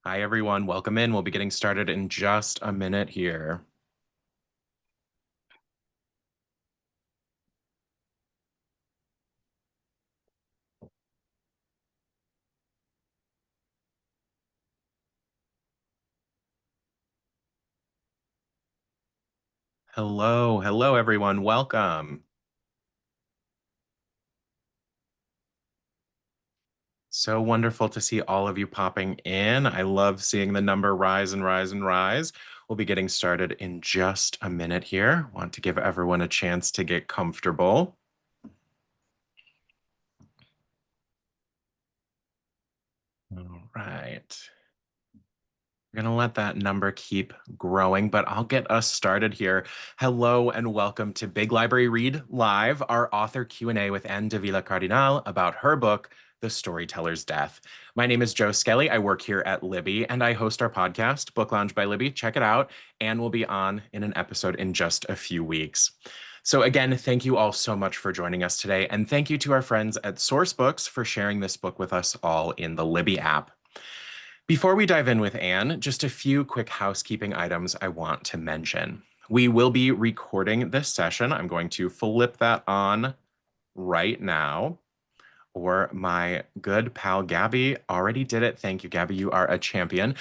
Hi, everyone. Welcome in. We'll be getting started in just a minute here. Hello, everyone. Welcome. So wonderful to see all of you popping in. I love seeing the number rise and rise and rise. We'll be getting started in just a minute here. Want to give everyone a chance to get comfortable. All right. We're going to let that number keep growing, but I'll get us started here. Hello and welcome to Big Library Read Live, our author Q&A with Ann Dávila Cardinal about her book, The Storyteller's Death. My name is Joe Skelley. I work here at Libby, and I host our podcast, Book Lounge by Libby. Check it out, and we'll be on in an episode in just a few weeks. So again, thank you all so much for joining us today, and thank you to our friends at Sourcebooks for sharing this book with us all in the Libby app. Before we dive in with Anne, just a few quick housekeeping items I want to mention. We will be recording this session. I'm going to flip that on right now. Or my good pal Gabby already did it. Thank you, Gabby. You are a champion.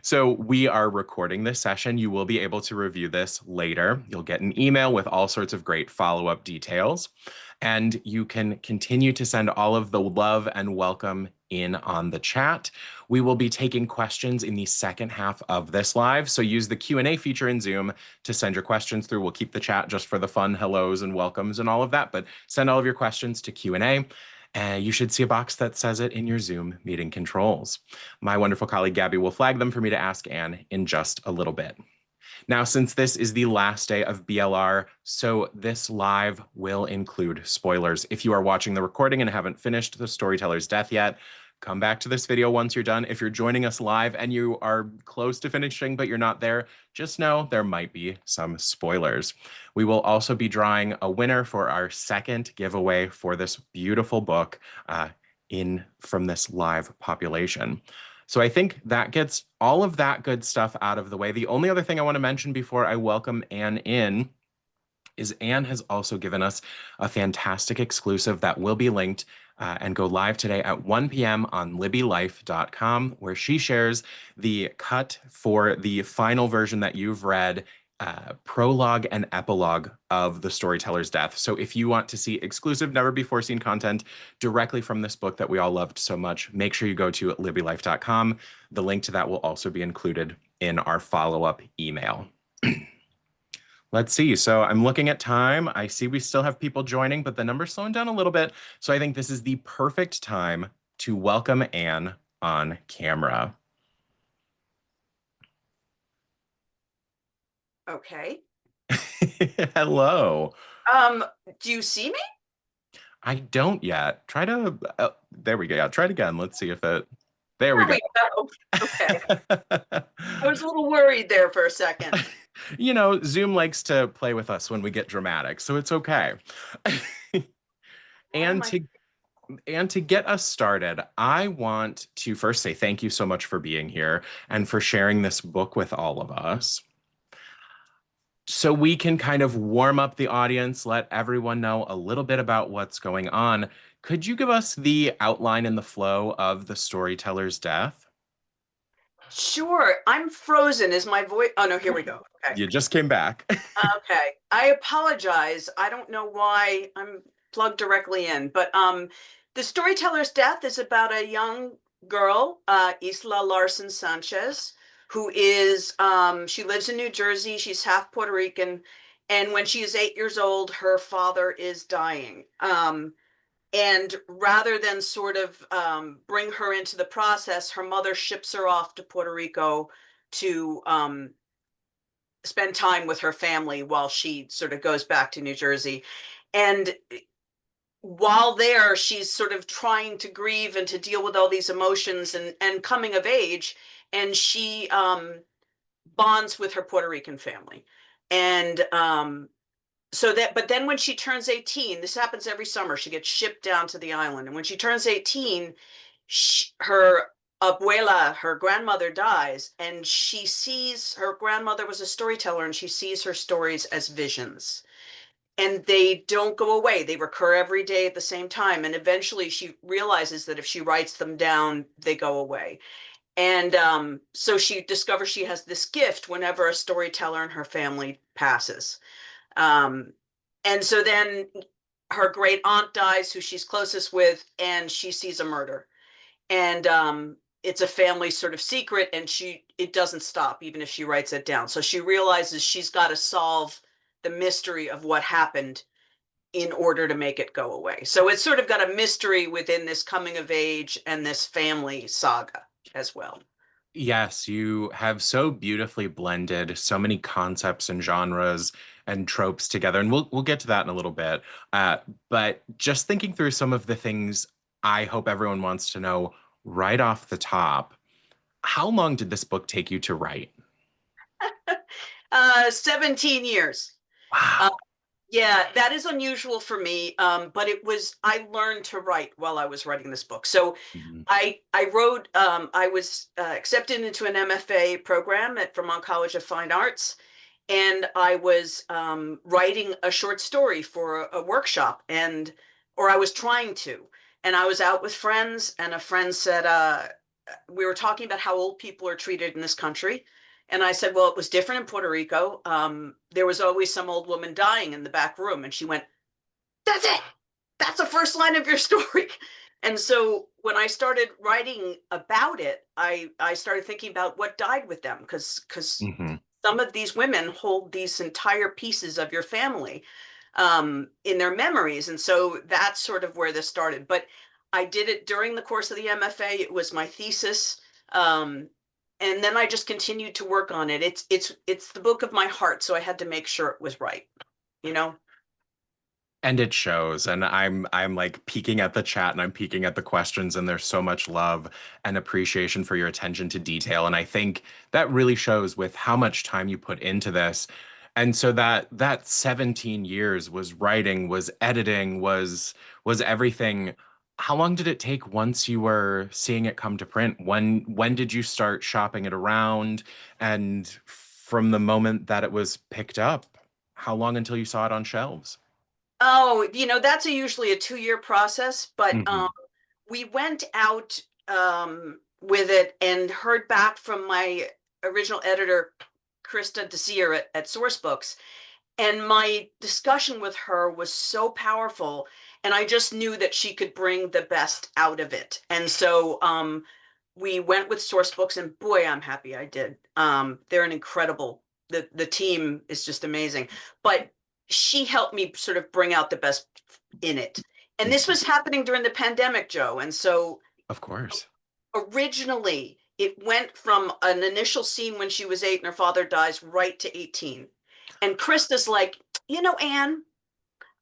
So we are recording this session. You will be able to review this later. You'll get an email with all sorts of great follow-up details. And you can continue to send all of the love and welcome in on the chat. We will be taking questions in the second half of this live. So use the Q&A feature in Zoom to send your questions through. We'll keep the chat just for the fun hellos and welcomes and all of that, but send all of your questions to Q&A. You should see a box that says it in your Zoom meeting controls. My wonderful colleague Gabby will flag them for me to ask Anne in just a little bit. Now, since this is the last day of BLR, so this live will include spoilers. If you are watching the recording and haven't finished The Storyteller's Death yet, come back to this video once you're done. If you're joining us live and you are close to finishing, but you're not there, just know there might be some spoilers. We will also be drawing a winner for our second giveaway for this beautiful book from this live population. So I think that gets all of that good stuff out of the way. The only other thing I want to mention before I welcome Anne in is Anne has also given us a fantastic exclusive that will be linked and go live today at 1 p.m. on libbylife.com, where she shares the cut for the final version that you've read, prologue and epilogue of The Storyteller's Death. So if you want to see exclusive, never before seen content directly from this book that we all loved so much, make sure you go to libbylife.com. The link to that will also be included in our follow-up email. Let's see. So I'm looking at time. I see we still have people joining, but the number's slowing down a little bit. So I think this is the perfect time to welcome Anne on camera. Okay. Hello. Do you see me? I don't yet. Try to, there we go. Yeah, try it again. Let's see if it, there we go. Okay. I was a little worried there for a second. You know, Zoom likes to play with us when we get dramatic, so it's okay. And to get us started, I want to first say thank you so much for being here and for sharing this book with all of us. So we can kind of warm up the audience, let everyone know a little bit about what's going on. Could you give us the outline and the flow of The Storyteller's Death? Sure. I'm frozen. Is my voice? Oh, no, here we go. Okay. You just came back. Okay. I apologize. I don't know why I'm plugged directly in, but The Storyteller's Death is about a young girl, Isla Larson Sanchez, who is, she lives in New Jersey. She's half Puerto Rican. And when she is 8 years old, her father is dying. And rather than sort of bring her into the process, her mother ships her off to Puerto Rico to spend time with her family while she sort of goes back to New Jersey. And while there, she's sort of trying to grieve and to deal with all these emotions and coming of age. And she bonds with her Puerto Rican family. And but then when she turns 18, this happens every summer, she gets shipped down to the island. And when she turns 18, her abuela, her grandmother, dies, and she sees her grandmother was a storyteller, and she sees her stories as visions. And they don't go away. They recur every day at the same time. And eventually she realizes that if she writes them down, they go away. And so she discovers she has this gift whenever a storyteller in her family passes. Um, and so then her great aunt dies, who she's closest with, and she sees a murder. And it's a family sort of secret, and it doesn't stop even if she writes it down. So she realizes she's got to solve the mystery of what happened in order to make it go away. So it's sort of got a mystery within this coming of age and this family saga as well. Yes, you have so beautifully blended so many concepts and genres and tropes together, and we'll get to that in a little bit. Uh, but just thinking through some of the things I hope everyone wants to know right off the top, how long did this book take you to write? 17 years. Uh, Wow. yeah, that is unusual for me. But I learned to write while I was writing this book. So Mhm. I wrote, I was accepted into an MFA program at Vermont College of Fine Arts, and I was writing a short story for a workshop, or I was trying to, and I was out with friends, and a friend said, we were talking about how old people are treated in this country. And I said, well, it was different in Puerto Rico. There was always some old woman dying in the back room. And she went, that's it. That's the first line of your story. And so when I started writing about it, I started thinking about what died with them, because Mhm. some of these women hold these entire pieces of your family in their memories. And so that's sort of where this started. But I did it during the course of the MFA. It was my thesis. Um, and then I just continued to work on it. It's the book of my heart, so I had to make sure it was right, you know? And it shows. And I'm like peeking at the chat and I'm peeking at the questions, and there's so much love and appreciation for your attention to detail. And I think that really shows with how much time you put into this. And so that 17 years was writing, was editing, was everything. How long did it take once you were seeing it come to print? When did you start shopping it around? And from the moment that it was picked up, how long until you saw it on shelves? Oh, that's usually a 2-year process, but Mhm. we went out with it and heard back from my original editor, Krista Desir at Sourcebooks. And my discussion with her was so powerful. And I just knew that she could bring the best out of it. And so we went with Sourcebooks, and boy, I'm happy I did. They're an incredible, the team is just amazing. But she helped me sort of bring out the best in it. And this Mhm. was happening during the pandemic, Joe. And so Of course. originally it went from an initial scene when she was 8 and her father dies right to 18. And Krista's like, Anne,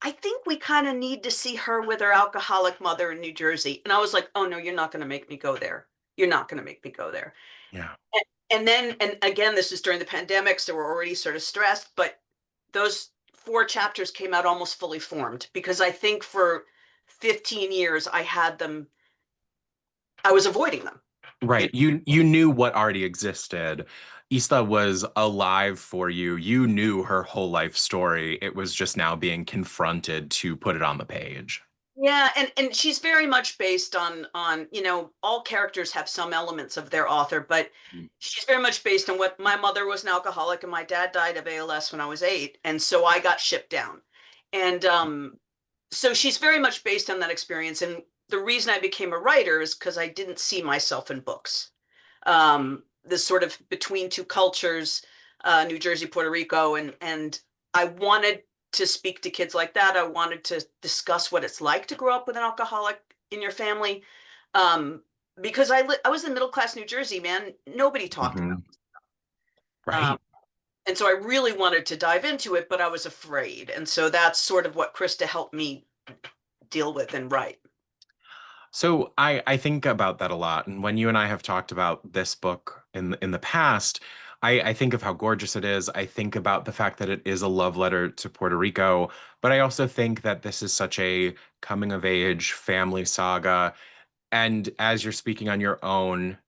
I think we kind of need to see her with her alcoholic mother in New Jersey. And I was like, oh no, you're not going to make me go there. You're not going to make me go there. Yeah. And again, this is during the pandemic, so we're already sort of stressed, but those 4 chapters came out almost fully formed, because I think for 15 years I was avoiding them. You know? Right. You knew what already existed. Isla was alive for you. You knew her whole life story. It was just now being confronted to put it on the page. Yeah, and she's very much based on all characters have some elements of their author, but she's very much based on what my mother was an alcoholic and my dad died of ALS when I was 8, and so I got shipped down. And so she's very much based on that experience. And the reason I became a writer is because I didn't see myself in books. This sort of between two cultures, New Jersey, Puerto Rico, and I wanted to speak to kids like that. I wanted to discuss what it's like to grow up with an alcoholic in your family, because I was in middle class New Jersey, man. Nobody talked about Mhm. it. Right. And so I really wanted to dive into it, but I was afraid. And so that's sort of what Krista helped me deal with and write. So I think about that a lot. And when you and I have talked about this book in the past, I think of how gorgeous it is. I think about the fact that it is a love letter to Puerto Rico, but I also think that this is such a coming of age family saga. And as you're speaking on your own,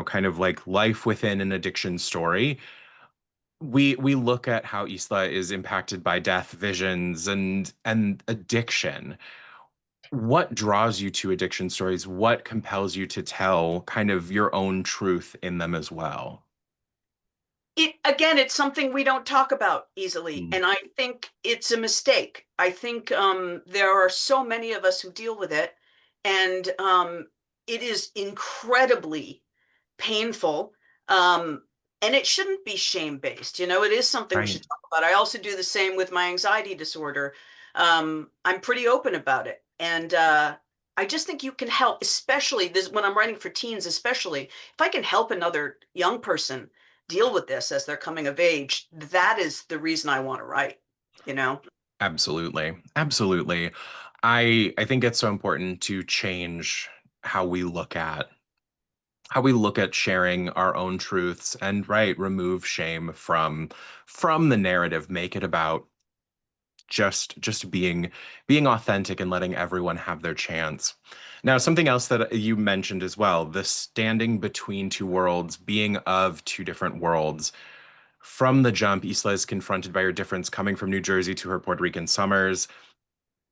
kind of like life within an addiction story, we look at how Isla is impacted by death, visions, and addiction. What draws you to addiction stories? What compels you to tell kind of your own truth in them as well? It again, it's something we don't talk about easily, Mm, and I think it's a mistake. I think there are so many of us who deal with it, and it is incredibly painful. Um, and it shouldn't be shame based. It is something we right. should talk about. I also do the same with my anxiety disorder. I'm pretty open about it. And I just think you can help, especially this when I'm writing for teens, especially if I can help another young person deal with this as they're coming of age, that is the reason I want to write, you know? Absolutely. Absolutely. I think it's so important to change how we look at sharing our own truths and right, remove shame from the narrative, make it about just being authentic and letting everyone have their chance. Now, something else that you mentioned as well, the standing between two worlds, being of two different worlds. From the jump, Isla is confronted by her difference coming from New Jersey to her Puerto Rican summers.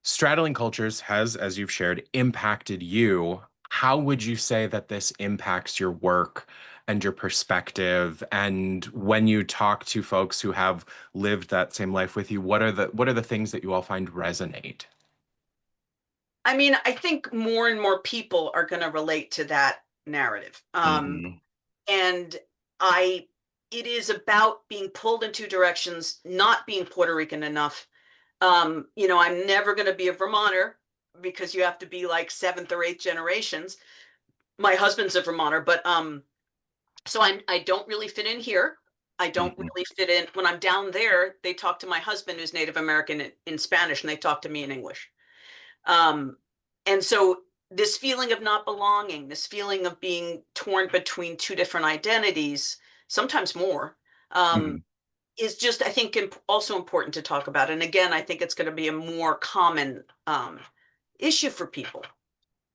Straddling cultures has, as you've shared, impacted you. How would you say that this impacts your work and your perspective? And when you talk to folks who have lived that same life with you, what are the things that you all find resonate? I mean, I think more and more people are going to relate to that narrative. Hmm. And I, it is about being pulled in two directions, not being Puerto Rican enough. I'm never going to be a Vermonter because you have to be like seventh or eighth generations. My husband's a Vermonter, but so I don't really fit in here. I don't Hmm. really fit in when I'm down there. They talk to my husband, who's Native American, in Spanish, and they talk to me in English. Um, and so this feeling of not belonging, this feeling of being torn between two different identities, sometimes more, Hmm. um, is just, I think, also important to talk about. And again, I think it's going to be a more common issue for people.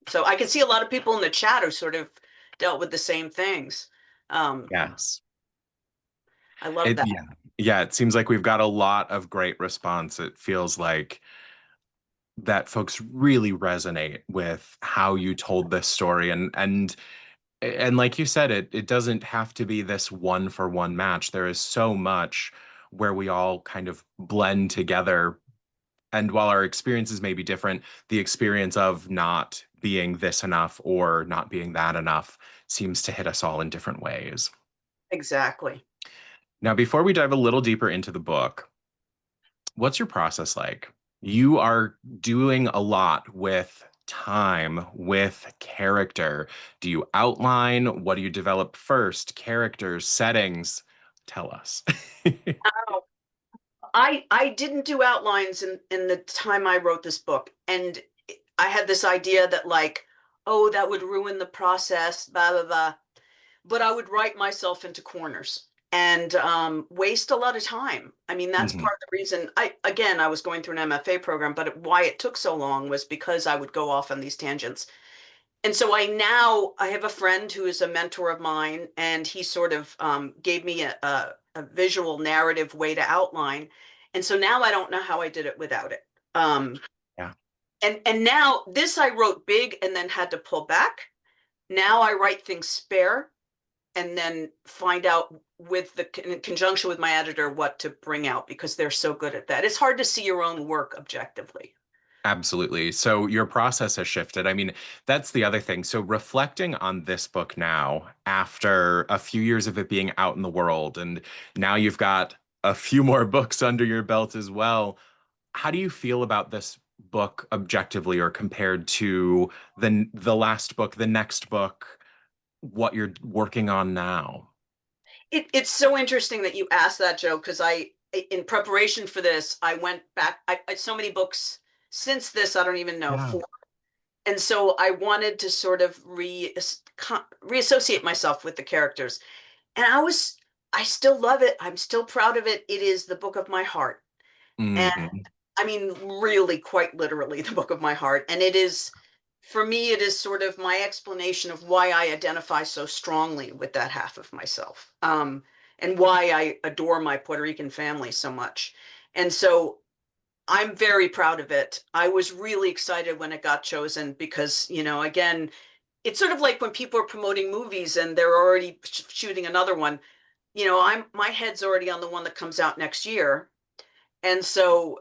So I can see a lot of people in the chat who sort of dealt with the same things. Um, Yes. I love that. Yeah. Yeah, it seems like we've got a lot of great response. It feels like that folks really resonate with how you told this story and like you said, it doesn't have to be this one for one match. There is so much where we all kind of blend together. And while our experiences may be different, the experience of not being this enough or not being that enough seems to hit us all in different ways. Exactly. Now, before we dive a little deeper into the book, what's your process like? You are doing a lot with time, with character. Do you outline? What do you develop first? Characters, settings? Tell us. Oh, I didn't do outlines in the time I wrote this book, and I had this idea that like, oh, that would ruin the process, blah blah blah. But I would write myself into corners and waste a lot of time. I mean, that's Mhm. part of the reason I was going through an MFA program, but why it took so long was because I would go off on these tangents. And so I have a friend who is a mentor of mine, and he sort of gave me a visual narrative way to outline. And so now I don't know how I did it without it. Um, Yeah, and now this I wrote big and then had to pull back. Now I write things spare and then find out with in conjunction with my editor what to bring out because they're so good at that. It's hard to see your own work objectively. absolutely. So your process has shifted. I mean, that's the other thing. So reflecting on this book now, after a few years of it being out in the world, and now you've got a few more books under your belt as well. How do you feel about this book objectively or compared to the last book, the next book, what you're working on now? It's so interesting that you asked that, Joe, because in preparation for this, I went back. So many books since this, I don't even know, Yeah. four. And so I wanted to sort of reassociate myself with the characters. And I still love it. I'm still proud of it. It is the book of my heart. And Hmm. I mean, really, quite literally, the book of my heart. And it is. for me, it is sort of my explanation of why I identify so strongly with that half of myself, and why I adore my Puerto Rican family so much. And so I'm very proud of it. I was really excited when it got chosen because, again, it's sort of like when people are promoting movies and they're already shooting another one. My head's already on the one that comes out next year. And so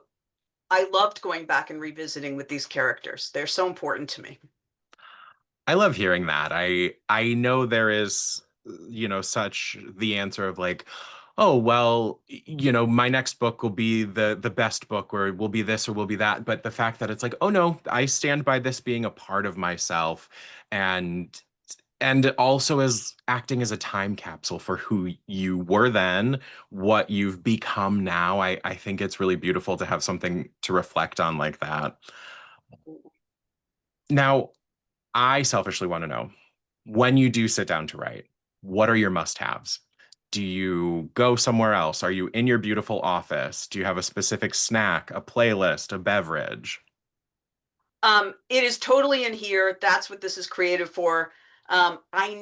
I loved going back and revisiting with these characters. They're so important to me. I love hearing that. I know there is, such the answer of like, oh, well, my next book will be the best book, or will be this or will be that. But the fact that it's like, oh no, I stand by this being a part of myself, and also as acting as a time capsule for who you were then, what you've become now. I think it's really beautiful to have something to reflect on like that. Now, I selfishly want to know, when you do sit down to write, what are your must-haves? Do you go somewhere else? Are you in your beautiful office? Do you have a specific snack, a playlist, a beverage? It is totally in here. That's what this is created for. I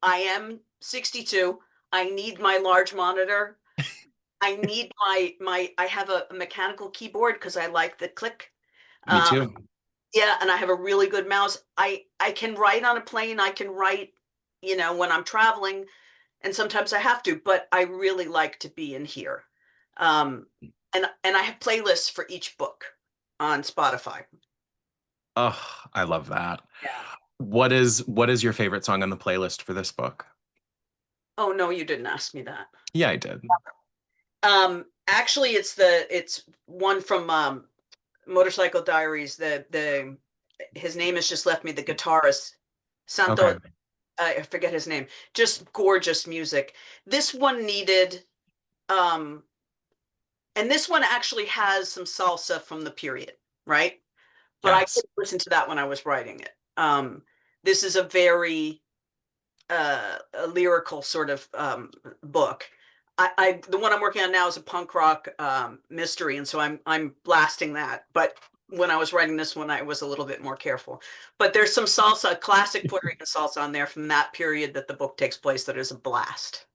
am 62. I need my large monitor. I need I have a mechanical keyboard because I like the click. Me Um, too. yeah, and I have a really good mouse. I can write on a plane. I can write, when I'm traveling, and sometimes I have to, but I really like to be in here. Um, and I have playlists for each book on Spotify. Oh, I love that. Yeah. What is your favorite song on the playlist for this book? Oh no, you didn't ask me that. Yeah, I did. Actually, it's one from Motorcycle Diaries. The his name has just left me. The guitarist Santo, Okay. I forget his name. Just gorgeous music. This one needed, um, and this one actually has some salsa from the period, right? But I Yes. couldn't listen to that when I was writing it. This is a very a lyrical sort of book. The one I'm working on now is a punk rock mystery, and so I'm blasting that. But when I was writing this one, I was a little bit more careful. But there's some salsa, classic Puerto Rican salsa on there from that period that the book takes place that is a blast.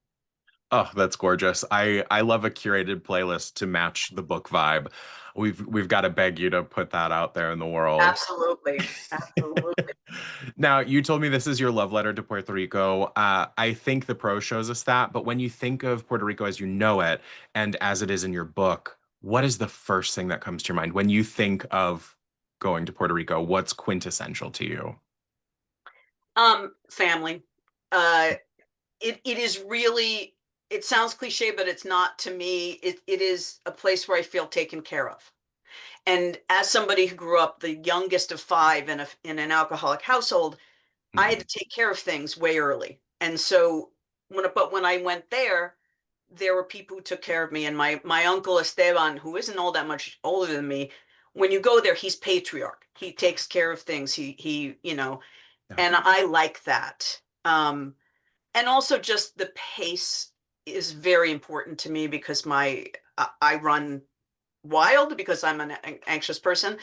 Oh, that's gorgeous. I love a curated playlist to match the book vibe. We've got to beg you to put that out there in the world. Absolutely, absolutely. Now, you told me this is your love letter to Puerto Rico. I think the prose shows us that, but when you think of Puerto Rico as you know it and as it is in your book, what is the first thing that comes to your mind when you think of going to Puerto Rico? What's quintessential to you? Family. Uh, it is really. It sounds cliche, but it's not to me. It is a place where I feel taken care of. And as somebody who grew up the youngest of five in an alcoholic household, I had Mhm. to take care of things way early. And so when I went there were people who took care of me. And my uncle Esteban, who isn't all that much older than me, when you go there, he's patriarch. He takes care of things. Yeah. And I like that. And also just the pace is very important to me because I run wild because I'm an anxious person.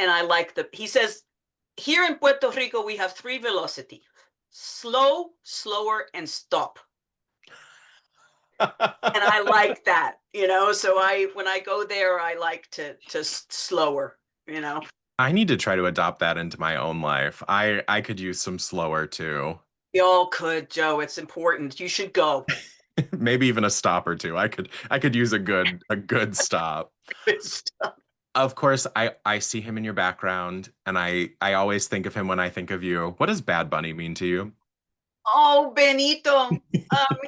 And I like he says, here in Puerto Rico, we have three velocity: slow, slower, and stop. And I like that, so when I go there, I like to slower, you know. I need to try to adopt that into my own life. I could use some slower too. We all could, Joe. It's important. You should go. Maybe even a stop or two. I could use a good stop. Of course, I see him in your background, and I always think of him when I think of you. What does Bad Bunny mean to you? Oh, Benito.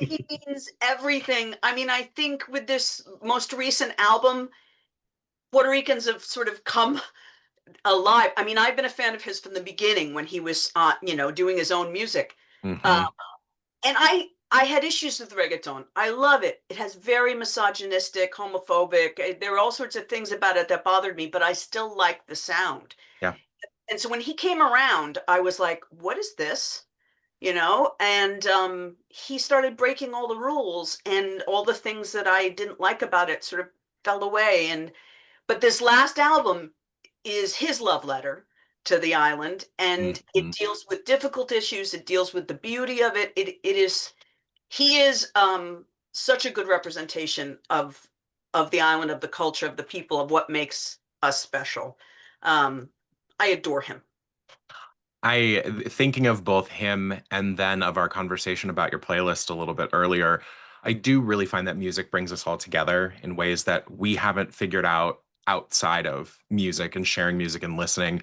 He means everything. I mean, I think with this most recent album, Puerto Ricans have sort of come alive. I mean, I've been a fan of his from the beginning when he was, doing his own music. Uh, Hmm. and I had issues with reggaeton. I love it. It has very misogynistic, homophobic. There are all sorts of things about it that bothered me, but I still like the sound. Yeah. And so when he came around, I was like, what is this? And he started breaking all the rules, and all the things that I didn't like about it sort of fell away. But this last album is his love letter. to the island, and it Mhm. deals with difficult issues. It deals with the beauty of it. It is he is such a good representation of the island, of the culture, of the people, of what makes us special. Um, I adore him. Thinking of both him and then of our conversation about your playlist a little bit earlier, I do really find that music brings us all together in ways that we haven't figured out outside of music and sharing music and listening.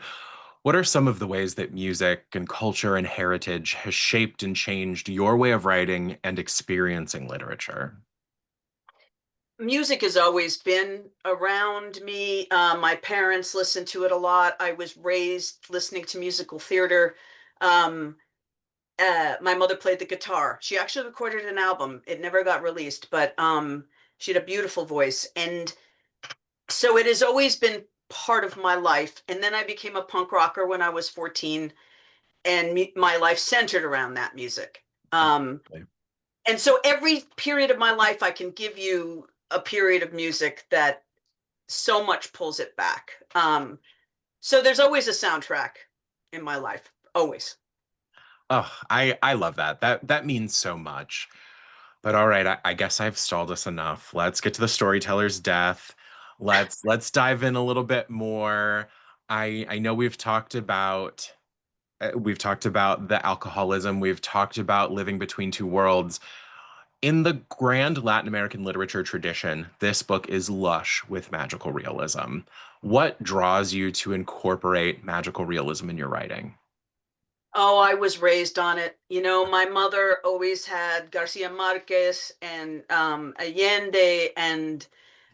What are some of the ways that music and culture and heritage has shaped and changed your way of writing and experiencing literature? Music has always been around me. My parents listened to it a lot. I was raised listening to musical theater. Um, my mother played the guitar. She actually recorded an album. It never got released, but she had a beautiful voice. And so it has always been part of my life. And then I became a punk rocker when I was 14, and my life centered around that music. Absolutely. And so every period of my life, I can give you a period of music that so much pulls it back. So there's always a soundtrack in my life, always. Oh, I love that. That means so much. But all right, I guess I've stalled us enough. Let's get to the storyteller's death. Let's dive in a little bit more. I know we've talked about the alcoholism. We've talked about living between two worlds. In the grand Latin American literature tradition, this book is lush with magical realism. What draws you to incorporate magical realism in your writing? Oh, I was raised on it. You know, my mother always had Garcia Marquez and Allende and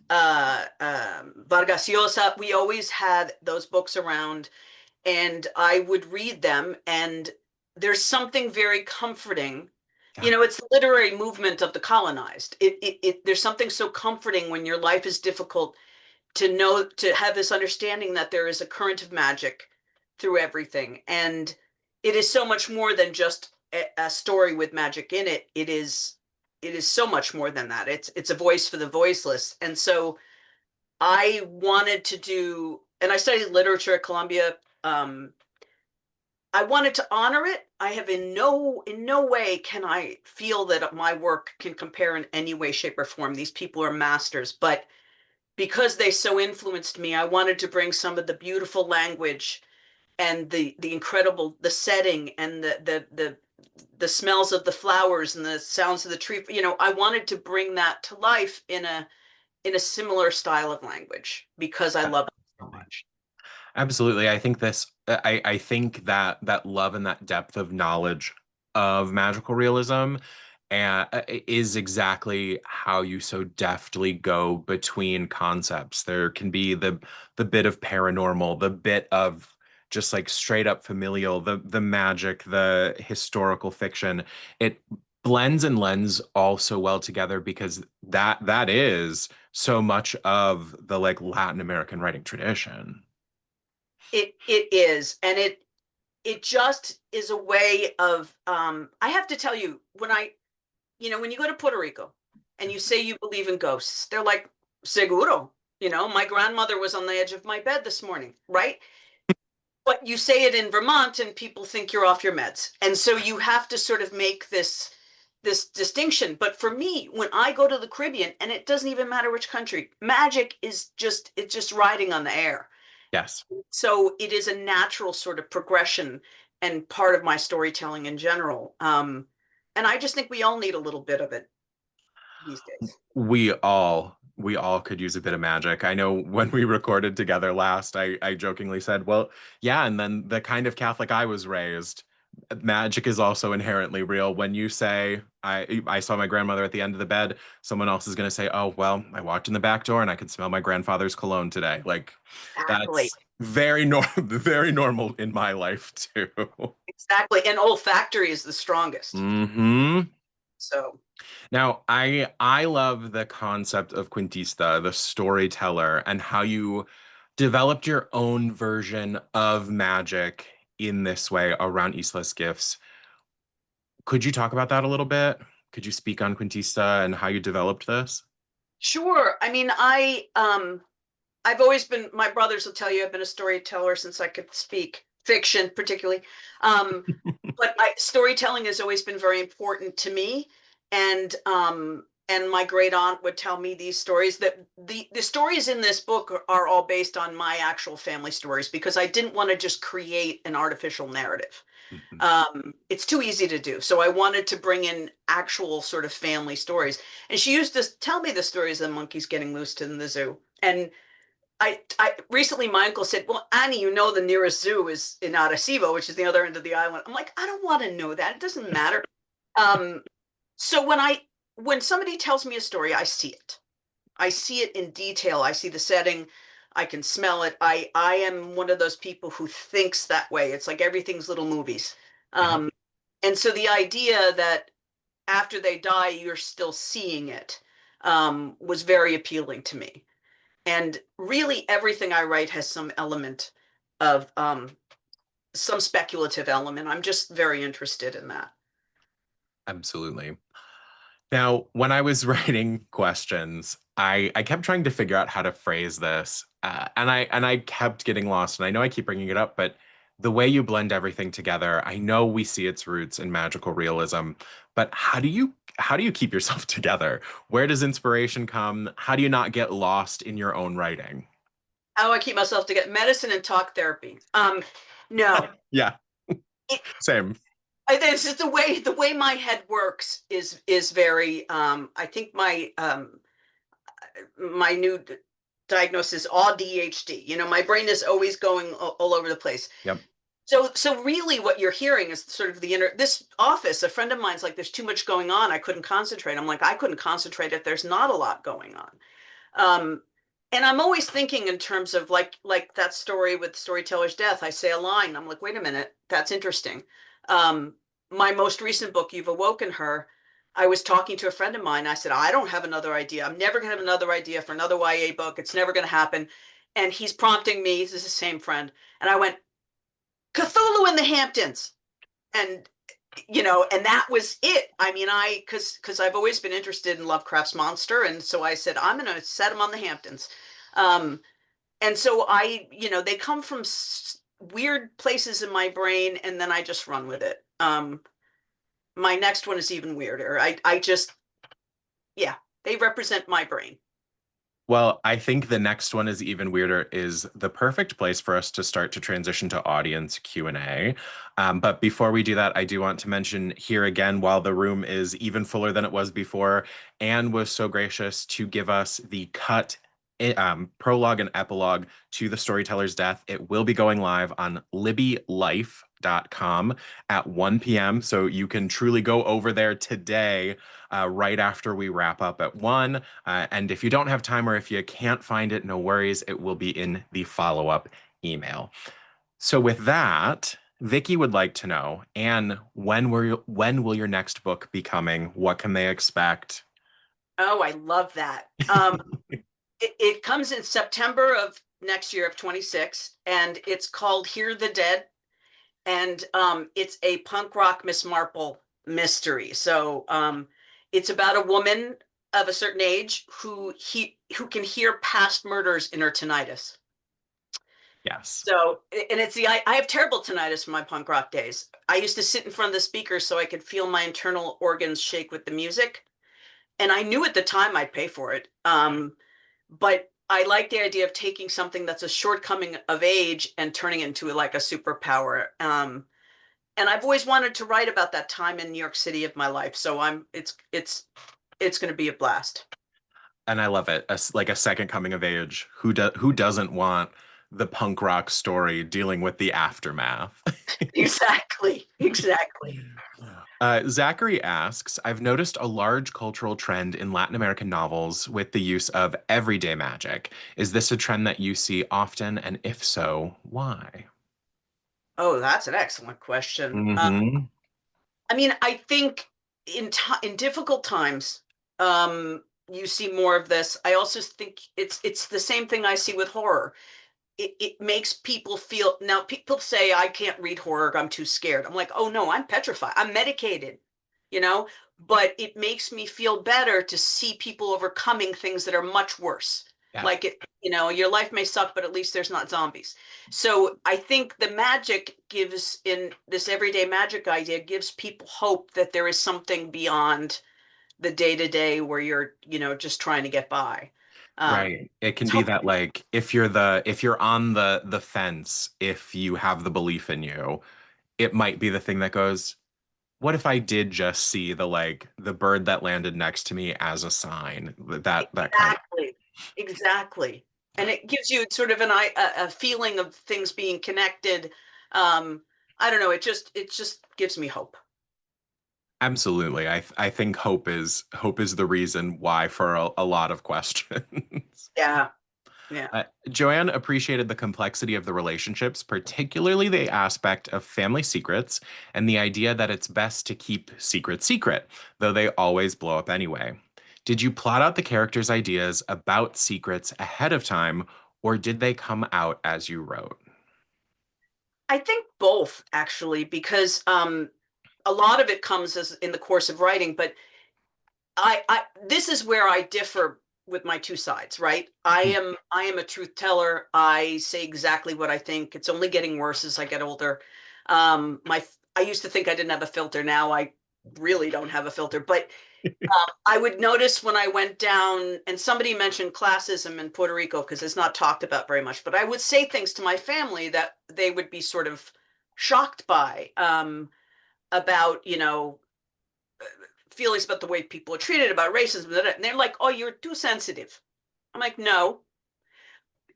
Vargas Llosa. We always had those books around, and I would read them. And there's something very comforting. You Yeah. know, it's the literary movement of the colonized. There's something so comforting when your life is difficult to know, to have this understanding that there is a current of magic through everything. And it is so much more than just a story with magic in it. It is so much more than that. It's a voice for the voiceless. And so I wanted to do, and I studied literature at Columbia. I wanted to honor it. I have in no way can I feel that my work can compare in any way, shape, or form. These people are masters, but because they so influenced me, I wanted to bring some of the beautiful language and the incredible the setting and the smells of the flowers and the sounds of the tree. You know, I wanted to bring that to life in a similar style of language because I love it so much. Absolutely. I think that that love and that depth of knowledge of magical realism is exactly how you so deftly go between concepts. There can be the bit of paranormal, the bit of just like straight up familial, the magic, the historical fiction. It blends and lends all so well together because that is so much of the like Latin American writing tradition. It is, and it just is a way of I have to tell you, when you go to Puerto Rico and you say you believe in ghosts, they're like, seguro. You know, my grandmother was on the edge of my bed this morning, right? But you say it in Vermont and people think you're off your meds. And so you have to sort of make this distinction. But for me, when I go to the Caribbean, and it doesn't even matter which country, magic is just it's just riding on the air. Yes. So it is a natural sort of progression and part of my storytelling in general. And I just think we all need a little bit of it these days. We all could use a bit of magic. I know when we recorded together last, I jokingly said, well, yeah, and then the kind of Catholic I was raised, magic is also inherently real. When you say I saw my grandmother at the end of the bed, someone else is going to say, oh, well, I walked in the back door and I could smell my grandfather's cologne today. Like Exactly. that's very normal, very normal in my life too. Exactly. And olfactory is the strongest. Hmm. So Now, I love the concept of Quintista, the storyteller, and how you developed your own version of magic in this way around Isla's gifts. Could you talk about that a little bit? Could you speak on Quintista and how you developed this? sure. I mean, I've always been, my brothers will tell you I've been a storyteller since I could speak. fiction particularly. But storytelling has always been very important to me. And my great aunt would tell me these stories that the stories in this book are all based on my actual family stories because I didn't want to just create an artificial narrative. Mhm. It's too easy to do. So I wanted to bring in actual sort of family stories. And she used to tell me the stories of the monkeys getting loose in the zoo. And I recently my uncle said, "Well, Annie, you know the nearest zoo is in Arecibo, which is the other end of the island." I'm like, I don't want to know that. It doesn't matter. Um, so when somebody tells me a story, I see it. I see it in detail. I see the setting. I can smell it. I am one of those people who thinks that way. It's like everything's little movies. Yeah, Um, and so the idea that after they die, you're still seeing it was very appealing to me. And really, everything I write has some element of some speculative element. I'm just very interested in that. absolutely. Now, when I was writing questions, I kept trying to figure out how to phrase this, and I kept getting lost. And I know I keep bringing it up, but the way you blend everything together, I know we see its roots in magical realism, but how do you keep yourself together? Where does inspiration come? How do you not get lost in your own writing? How do I keep myself to get medicine and talk therapy? No, Yeah, it, same. this is the way my head works is very. I think my new diagnosis is ADHD. You know, my brain is always going all over the place. Yep. So really what you're hearing is sort of the inner this office, a friend of mine's like, there's too much going on. I couldn't concentrate. I'm like, I couldn't concentrate if there's not a lot going on. Um, and I'm always thinking in terms of like that story with Storyteller's Death. I say a line. I'm like, wait a minute, that's interesting. Um, my most recent book, You've Awoken Her, I was talking to a friend of mine. I said, I don't have another idea. I'm never going to have another idea for another YA book. It's never going to happen. And he's prompting me. This is the same friend. And I went, Cthulhu in the Hamptons. And and that was it. I mean, because I've always been interested in Lovecraft's monster, and so I said I'm going to set him on the Hamptons. Um, and so they come from weird places in my brain, and then I just run with it. My next one is even weirder. I just yeah, they represent my brain. Well, I think the next one is even weirder, is the perfect place for us to start to transition to audience Q&A. But before we do that, I do want to mention here again, while the room is even fuller than it was before, Anne was so gracious to give us the cut prologue and epilogue to The Storyteller's Death. It will be going live on libbylife.com at 1 p.m. So you can truly go over there today, right after we wrap up at 1. And if you don't have time or if you can't find it, no worries. It will be in the follow-up email. So with that, Vicky would like to know, Anne, when will your next book be coming? What can they expect? Oh, I love that. It comes in September of next year of 26, and it's called Hear the Dead, and it's a punk rock Miss Marple mystery. So it's about a woman of a certain age who can hear past murders in her tinnitus. Yes. So, and I have terrible tinnitus from my punk rock days. I used to sit in front of the speaker so I could feel my internal organs shake with the music, and I knew at the time I'd pay for it. But I like the idea of taking something that's a shortcoming of age and turning it into like a superpower. And I've always wanted to write about that time in New York City of my life. So it's going to be a blast. And I love it. Like a second coming of age. Who doesn't want the punk rock story dealing with the aftermath? Exactly. Exactly. Zachary asks, I've noticed a large cultural trend in Latin American novels with the use of everyday magic. Is this a trend that you see often? And if so, why? Oh, that's an excellent question. Hmm. I mean, I think in difficult times, you see more of this. I also think it's the same thing I see with horror. It makes people feel now people say I can't read horror, I'm too scared. I'm like, oh no, I'm petrified, I'm medicated, you know, but it makes me feel better to see people overcoming things that are much worse. Yeah. Like it, your life may suck, but at least there's not zombies. So I think the magic gives, in this everyday magic idea, gives people hope that there is something beyond the day to day where you're, just trying to get by. Um, Right. It can it's be hope. that like if you're on the fence, if you have the belief in you, it might be the thing that goes, what if I did just see the bird that landed next to me as a sign? That kind of Exactly. Exactly. And it gives you sort of a feeling of things being connected. Um, I don't know. It just gives me hope. absolutely. I think hope is the reason why for a lot of questions. Yeah. Yeah. Joanne appreciated the complexity of the relationships, particularly the aspect of family secrets and the idea that it's best to keep secrets secret, though they always blow up anyway. Did you plot out the characters' ideas about secrets ahead of time, or did they come out as you wrote? I think both actually, because a lot of it comes as in the course of writing, but I this is where I differ with my two sides, right? I am a truth teller. I say exactly what I think. It's only getting worse as I get older. My I used to think I didn't have a filter. Now I really don't have a filter. But I would notice when I went down, and somebody mentioned classism in Puerto Rico because it's not talked about very much. But I would say things to my family that they would be sort of shocked by, about feelings about the way people are treated, about racism, and they're like, "Oh, you're too sensitive." I'm like, "No,"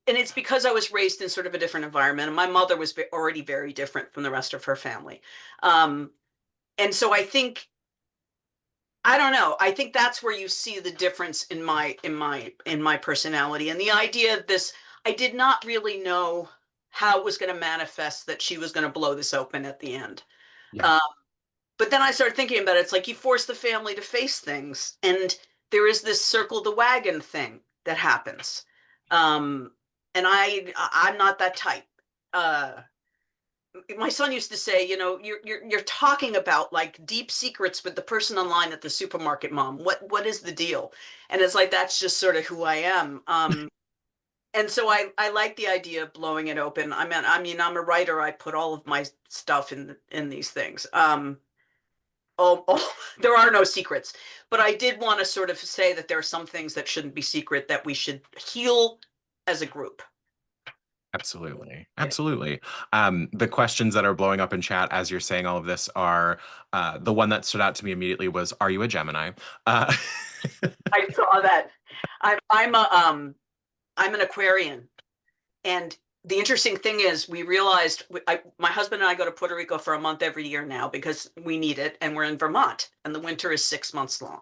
and it's because I was raised in sort of a different environment, and my mother was already very different from the rest of her family, um, and so I don't know. I think that's where you see the difference in my personality, and the idea of this. I did not really know how it was going to manifest that she was going to blow this open at the end. Yeah, Um, But then I started thinking about it. It's like you force the family to face things, and there is this circle the wagon thing that happens. Um, and I'm not that type. Uh, my son used to say, you're talking about like deep secrets with the person online at the supermarket, mom. What is the deal? And it's like that's just sort of who I am. And so I like the idea of blowing it open. I mean, I'm a writer. I put all of my stuff in these things. There are no secrets, but I did want to sort of say that there are some things that shouldn't be secret that we should heal as a group. absolutely. Yeah. Absolutely. The questions that are blowing up in chat as you're saying all of this are the one that stood out to me immediately was, are you a Gemini? Uh, I saw that. I'm an Aquarian, and the interesting thing is we realized my husband and I go to Puerto Rico for a month every year now because we need it, and we're in Vermont, and the winter is 6 months long.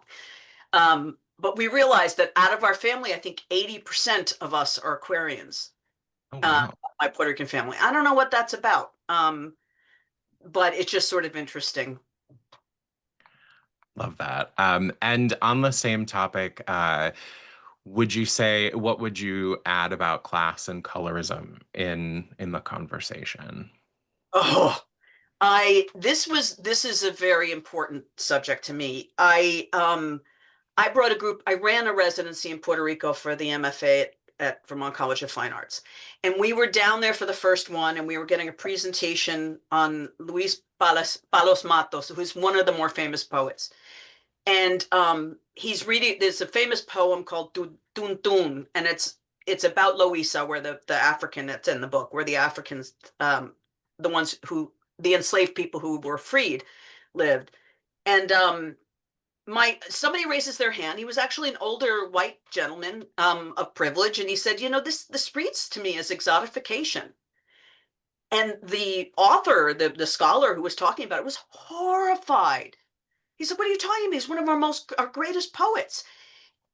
But we realized that out of our family, I think 80% of us are Aquarians. oh, uh, wow. my Puerto Rican family. I don't know what that's about, but it's just sort of interesting. Love that. And on the same topic, would you say what would you add about class and colorism in the conversation? Oh, this is a very important subject to me. I brought a group. I ran a residency in Puerto Rico for the MFA at Vermont College of Fine Arts, and we were down there for the first one, and we were getting a presentation on Luis Palos Matos, who's one of the more famous poets. And he's reading. There's a famous poem called Tun Tun, and it's about Loisa, where the African that's in the book, where the Africans, the ones who the enslaved people who were freed, lived. And my somebody raises their hand. He was actually an older white gentleman, of privilege, and he said, this reads to me as exotification. And the author, the scholar who was talking about it, was horrified. He said, "What are you talking about? He's one of our greatest poets."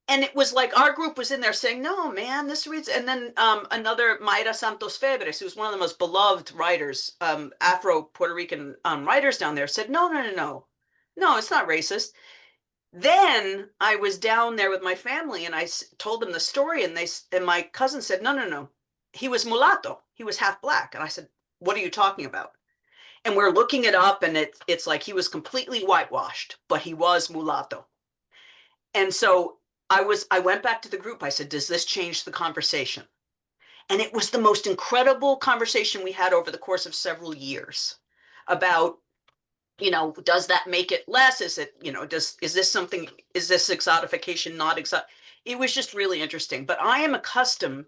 And it was like our group was in there saying, "No, man, this reads." And then another Mayra Santos Febres, who's one of the most beloved writers, Afro Puerto Rican writers down there, said, "No, no, no, no, no, it's not racist." Then I was down there with my family, and I told them the story, and my cousin said, "No, no, no, he was mulatto. He was half black." And I said, "What are you talking about?" And we're looking it up, and it's like he was completely whitewashed, but he was mulatto. And so I went back to the group. I said, does this change the conversation? And it was the most incredible conversation we had over the course of several years about, does that make it less? Is it, is this something, is this exotification not exotic? It was just really interesting. But I am accustomed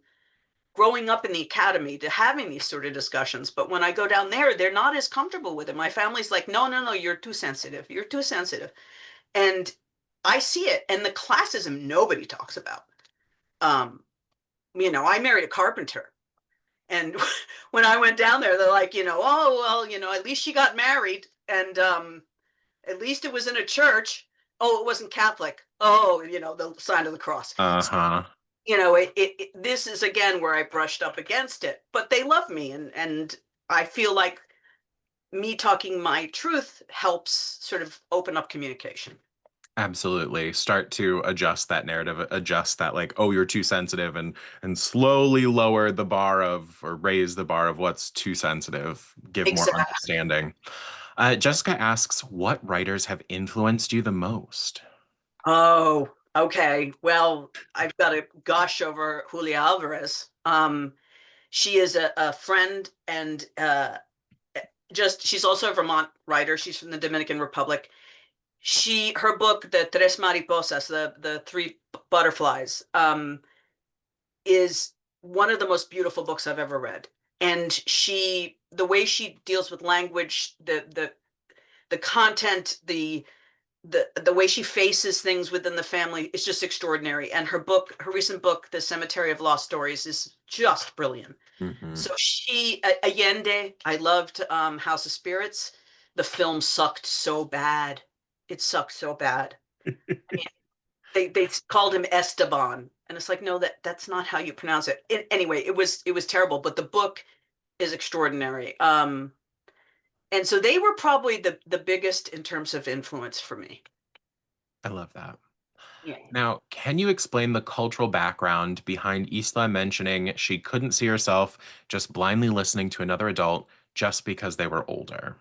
growing up in the academy to having these sort of discussions. But when I go down there, they're not as comfortable with it. My family's like, no, no, no, you're too sensitive. You're too sensitive. And I see it. And the classism nobody talks about. Um, I married a carpenter. And when I went down there, they're like, oh, well, at least she got married. And at least it was in a church. Oh, it wasn't Catholic. Oh, the sign of the cross. So, Uh-huh. this is again where I brushed up against it, but they love me. And I feel like me talking my truth helps sort of open up communication. Absolutely. Start to adjust that narrative, adjust that like, oh, you're too sensitive and slowly lower the bar of or raise the bar of what's too sensitive, give more Exactly. understanding. Jessica asks, what writers have influenced you the most? Oh, okay. Well, I've got to gush over Julia Alvarez. She is a friend and she's also a Vermont writer. She's from the Dominican Republic. Her book, the Tres Mariposas, the three butterflies, is one of the most beautiful books I've ever read. And the way she deals with language, the content, the way she faces things within the family is just extraordinary. And her recent book, The Cemetery of Lost Stories, is just brilliant. Hmm. So Allende, I loved House of Spirits. The film sucked so bad. It sucked so bad. I mean, they called him Esteban, and it's like, no, that's not how you pronounce it. Anyway, it was terrible, but the book is extraordinary. And so they were probably the biggest in terms of influence for me. I love that. Yeah. Now, can you explain the cultural background behind Isla mentioning she couldn't see herself just blindly listening to another adult just because they were older?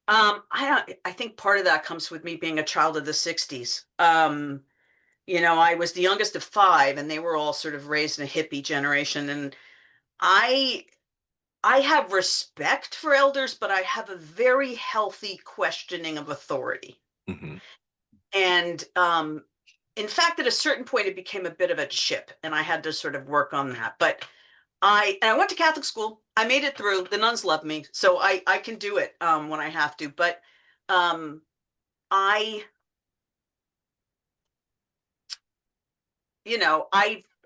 I think part of that comes with me being a child of the 60s. I was the youngest of five, and they were all sort of raised in a hippie generation. And I I have respect for elders, but I have a very healthy questioning of authority. Hmm. And in fact, at a certain point, it became a bit of a chip, and I had to sort of work on that. But I went to Catholic school. I made it through. The nuns love me, so I can do it when I have to. But um, I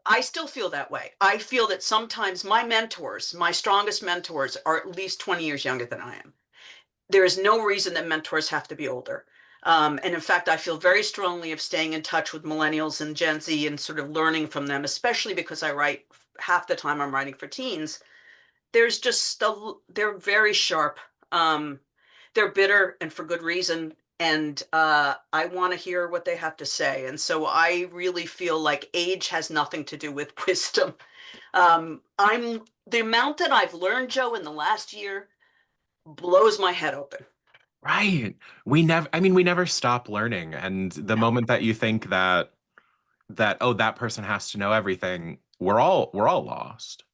I still feel that way. I feel that sometimes my mentors, my strongest mentors, are at least 20 years younger than I am. There is no reason that mentors have to be older. And in fact, I feel very strongly of staying in touch with millennials and Gen Z and sort of learning from them, especially because I write half the time I'm writing for teens. They're very sharp. Um, they're bitter and for good reason. And I want to hear what they have to say. And so I really feel like age has nothing to do with wisdom. I'm the amount that I've learned, Joe, in the last year blows my head open. Right. We never stop learning. And the moment that you think that oh, that person has to know everything, we're all lost.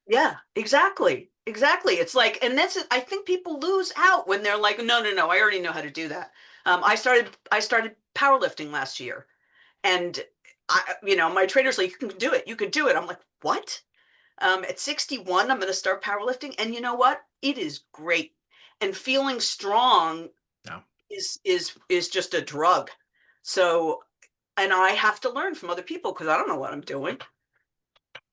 Yeah, exactly. Exactly. It's like, and I think people lose out when they're like, no, no, no, I already know how to do that. I started powerlifting last year, and my trainer's like, you can do it. You can do it. I'm like, what? At 61, I'm going to start powerlifting. And you know what? It is great. And feeling strong Yeah. is just a drug. So, and I have to learn from other people because I don't know what I'm doing.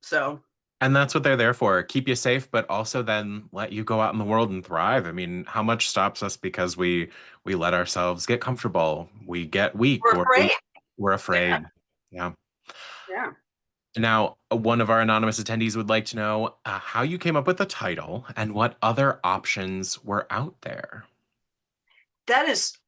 So, And that's what they're there for. Keep you safe, but also then let you go out in the world and thrive. I mean, how much stops us because we let ourselves get comfortable. We get weak we're or afraid. we're Yeah. afraid. Yeah. Yeah. Now, one of our anonymous attendees would like to know how you came up with the title and what other options were out there. That is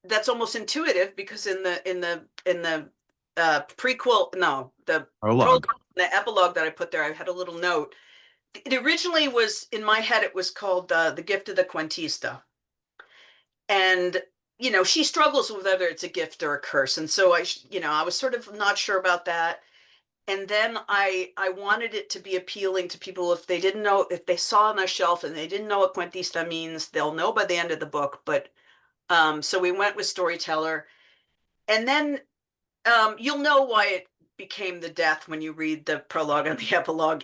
that's almost intuitive because in the prequel, no, the prologue, Prologue. the epilogue that I put there, I had a little note. It originally was in my head, it was called The Gift of the Quintista. And she struggles with whether it's a gift or a curse. And so I was sort of not sure about that. And then I wanted it to be appealing to people if they didn't know, if they saw on a shelf and they didn't know what Quintista means, they'll know by the end of the book. But so we went with Storyteller. And then you'll know why it became the death when you read the prologue and the epilogue.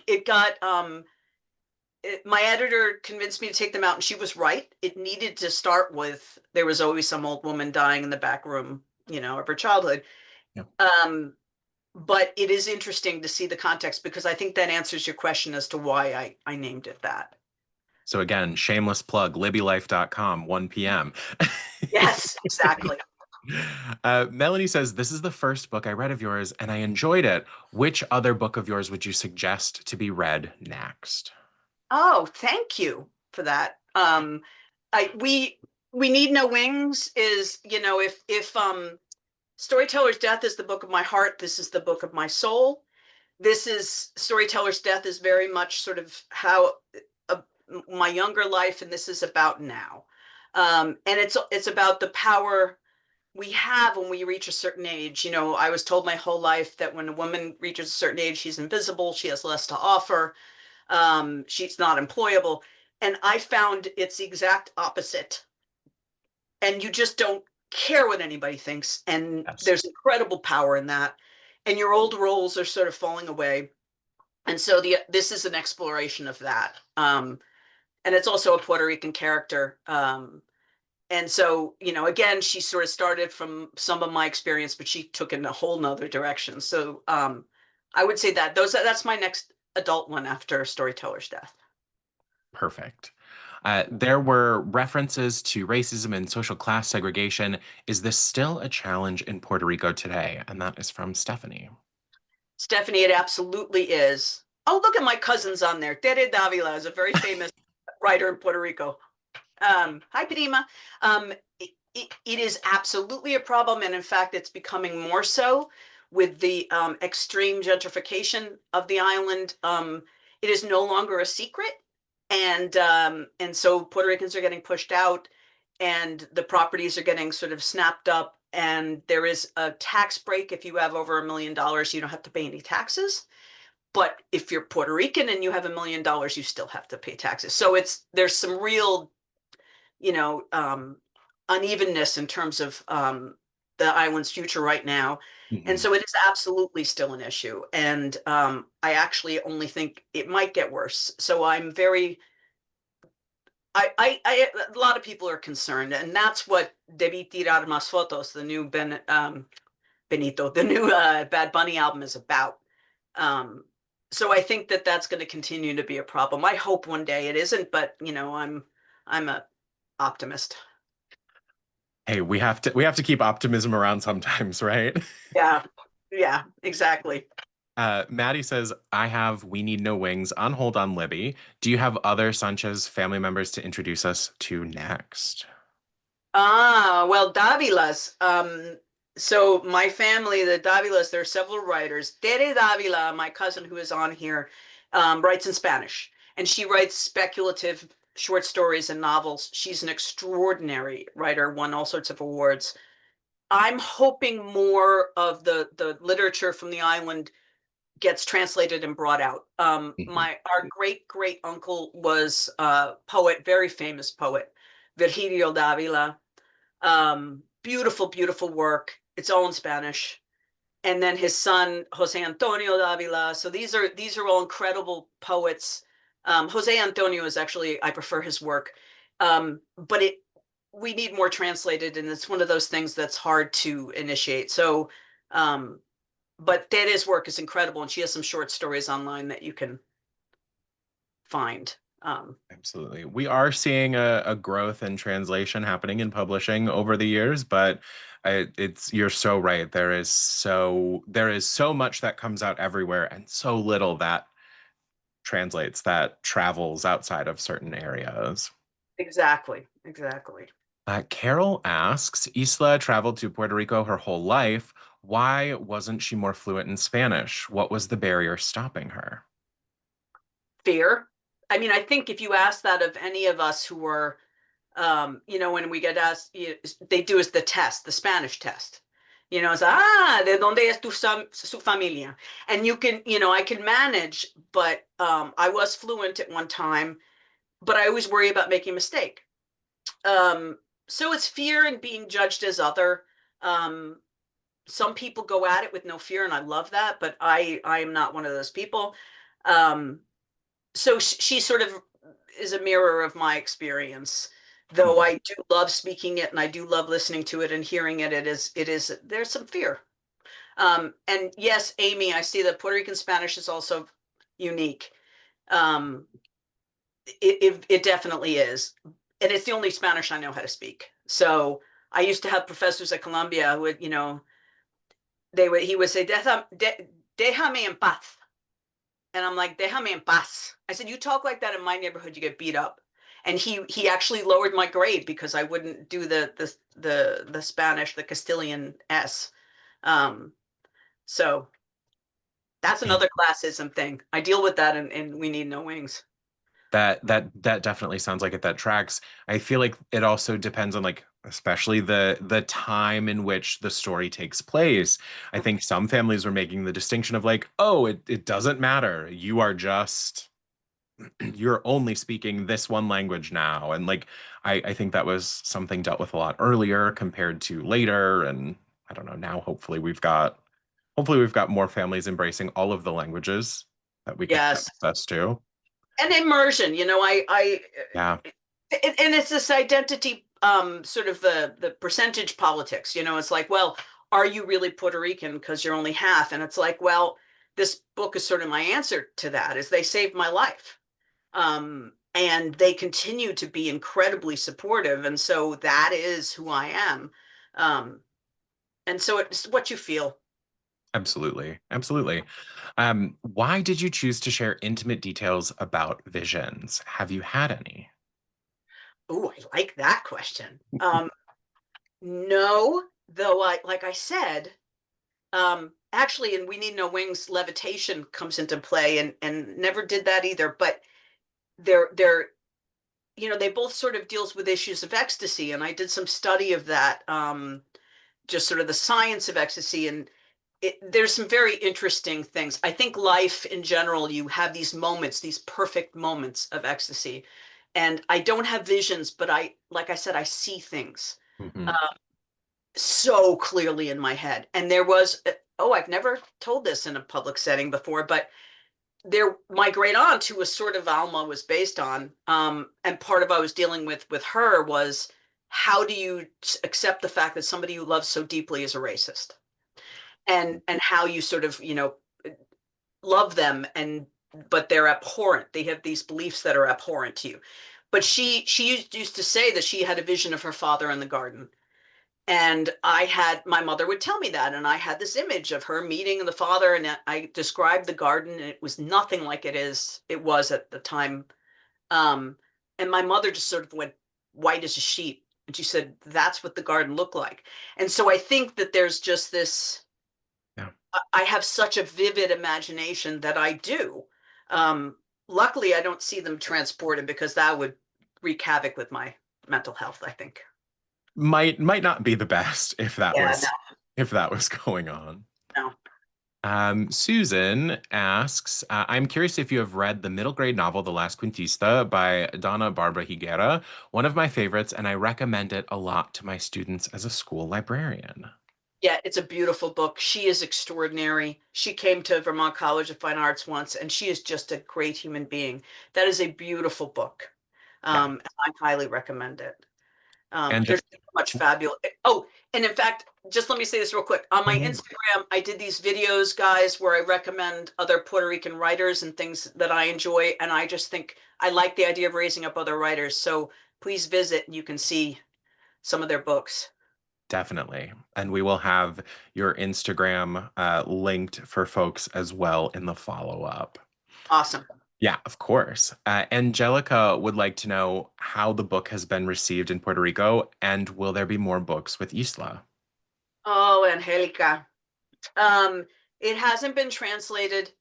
My editor convinced me to take them out, and she was right. It needed to start with there was always some old woman dying in the back room, of her childhood. Yeah. But it is interesting to see the context because I think that answers your question as to why I named it that. So again, shameless plug, libbylife.com, 1 p.m. Yes, exactly. Melanie says, this is the first book I read of yours and I enjoyed it. Which other book of yours would you suggest to be read next? Oh, thank you for that. I we need no wings is, if Storyteller's Death is the book of my heart, this is the book of my soul. This is Storyteller's Death is very much sort of how my younger life, and this is about now. And it's about the power we have when we reach a certain age. I was told my whole life that when a woman reaches a certain age, she's invisible, she has less to offer, she's not employable. And I found it's the exact opposite. And you just don't care what anybody thinks. And Yes. there's incredible power in that. And your old roles are sort of falling away. And so this is an exploration of that. And it's also a Puerto Rican character. And so, again, she sort of started from some of my experience, but she took it in a whole nother direction. So I would say that's my next adult one after Storyteller's Death. Perfect. There were references to racism and social class segregation. Is this still a challenge in Puerto Rico today? And that is from Stephanie. Stephanie, it absolutely is. Oh, look at my cousins on there. Tere Davila is a very famous writer in Puerto Rico. Hi, Prima. It is absolutely a problem. And in fact, it's becoming more so with the extreme gentrification of the island. It is no longer a secret. And so Puerto Ricans are getting pushed out and the properties are getting sort of snapped up. And there is a tax break. If you have over $1 million, you don't have to pay any taxes. But if you're Puerto Rican and you have $1 million, you still have to pay taxes. So there's some real, unevenness in terms of the island's future right now. And so it is absolutely still an issue. And I actually only think it might get worse. So I'm very, a lot of people are concerned. And that's what Debí Tirar Más Fotos, the new Benito, the new Bad Bunny album is about. So I think that that's going to continue to be a problem. I hope one day it isn't, but I'm a optimist. Hey, we have to keep optimism around sometimes, right? Yeah, exactly. Maddie says, I have We Need No Wings on hold on Libby. Do you have other Sanchez family members to introduce us to next? Well, Davilas. So my family, the Davilas, there are several writers. Tere Davila, my cousin who is on here, writes in Spanish, and she writes speculative short stories and novels. She's an extraordinary writer, won all sorts of awards. I'm hoping more of the literature from the island gets translated and brought out. Our great uncle was a poet, very famous poet, Virgilio Davila. Beautiful work. It's all in Spanish. And then his son Jose Antonio Davila. So these are all incredible poets. Jose Antonio is actually, I prefer his work, but we need more translated, and it's one of those things that's hard to initiate. So, but Tere's work is incredible, and she has some short stories online that you can find. Absolutely. We are seeing a growth in translation happening in publishing over the years, but you're so right. There is so much that comes out everywhere and so little that translates, that travels outside of certain areas. Exactly. Carol asks, Isla traveled to Puerto Rico her whole life. Why wasn't she more fluent in Spanish? What was the barrier stopping her? Fear. I mean, I think if you ask that of any of us who are When we get asked, they do is the test, the Spanish test. It's ¿de dónde es su familia? And I can manage, but I was fluent at one time, but I always worry about making a mistake. So it's fear and being judged as other. Um, some people go at it with no fear, and I love that, but I am not one of those people. Um, so she sort of is a mirror of my experience, though I do love speaking it and I do love listening to it and hearing it. It is there's some fear. And yes, Amy, I see that Puerto Rican Spanish is also unique. Um, it definitely is, and it's the only Spanish I know how to speak. So I used to have professors at Columbia who would, he would say, déjame en paz. And I'm like, déjame en paz. I said, you talk like that in my neighborhood, you get beat up. And he actually lowered my grade because I wouldn't do the Spanish, the Castilian S. Um, so that's another classism thing. I deal with that and We Need No Wings. That definitely sounds like it. That tracks. I feel like it also depends on like especially the time in which the story takes place. I think some families were making the distinction of like, oh, it doesn't matter. You are just you're only speaking this one language now. And like I think that was something dealt with a lot earlier compared to later. And I don't know, now hopefully we've got more families embracing all of the languages that we can have Yes. access to. And immersion, Yeah. and it's this identity, sort of the percentage politics. It's like, well, are you really Puerto Rican because you're only half? And it's like, well, this book is sort of my answer to that, is they saved my life. And they continue to be incredibly supportive, and so that is who I am. um, and so it's what you feel. Absolutely. Absolutely. Why did you choose to share intimate details about visions? Have you had any? Oh, I like that question. No, though, like I said, actually, in We Need No Wings, levitation comes into play, and never did that either. But they're they both sort of deals with issues of ecstasy, and I did some study of that, just sort of the science of ecstasy. And there's some very interesting things. I think life in general, you have these moments, these perfect moments of ecstasy. And I don't have visions, but like I said, I see things uh, Mhm. so clearly in my head. And there was, oh, I've never told this in a public setting before, but my great aunt, who was sort of Alma was based on, and part of what I was dealing with her was, how do you accept the fact that somebody you love so deeply is a racist? And how you sort of love them, but they're abhorrent, they have these beliefs that are abhorrent to you. But she used to say that she had a vision of her father in the garden, and my mother would tell me that, and I had this image of her meeting the father, and I described the garden, and it was nothing like it was at the time. um and my mother just sort of went white as a sheet, and she said that's what the garden looked like. And so I think that there's just this, Yeah. I have such a vivid imagination that I do. Um, Luckily, I don't see them transported, because that would wreak havoc with my mental health, I think. Might not be the best if that Yeah, was if that was going on. no, no. Susan asks, I'm curious if you have read the middle grade novel The Last Quintista by Donna Barbara Higuera, one of my favorites, and I recommend it a lot to my students as a school librarian. Yeah, it's a beautiful book. She is extraordinary. She came to Vermont College of Fine Arts once, and she is just a great human being. That is a beautiful book. Yeah. And I highly recommend it. And There's so much fabulous. Oh, and in fact, just let me say this real quick. On oh my yeah, Instagram, I did these videos, guys, where I recommend other Puerto Rican writers and things that I enjoy. And I just think I like the idea of raising up other writers. So please visit, and you can see some of their books. definitely. And we will have your Instagram linked for folks as well in the follow-up. Awesome. Yeah, of course. Angelica would like to know how the book has been received in Puerto Rico, and will there be more books with Isla? Oh, Angelica. Um, it hasn't been translated.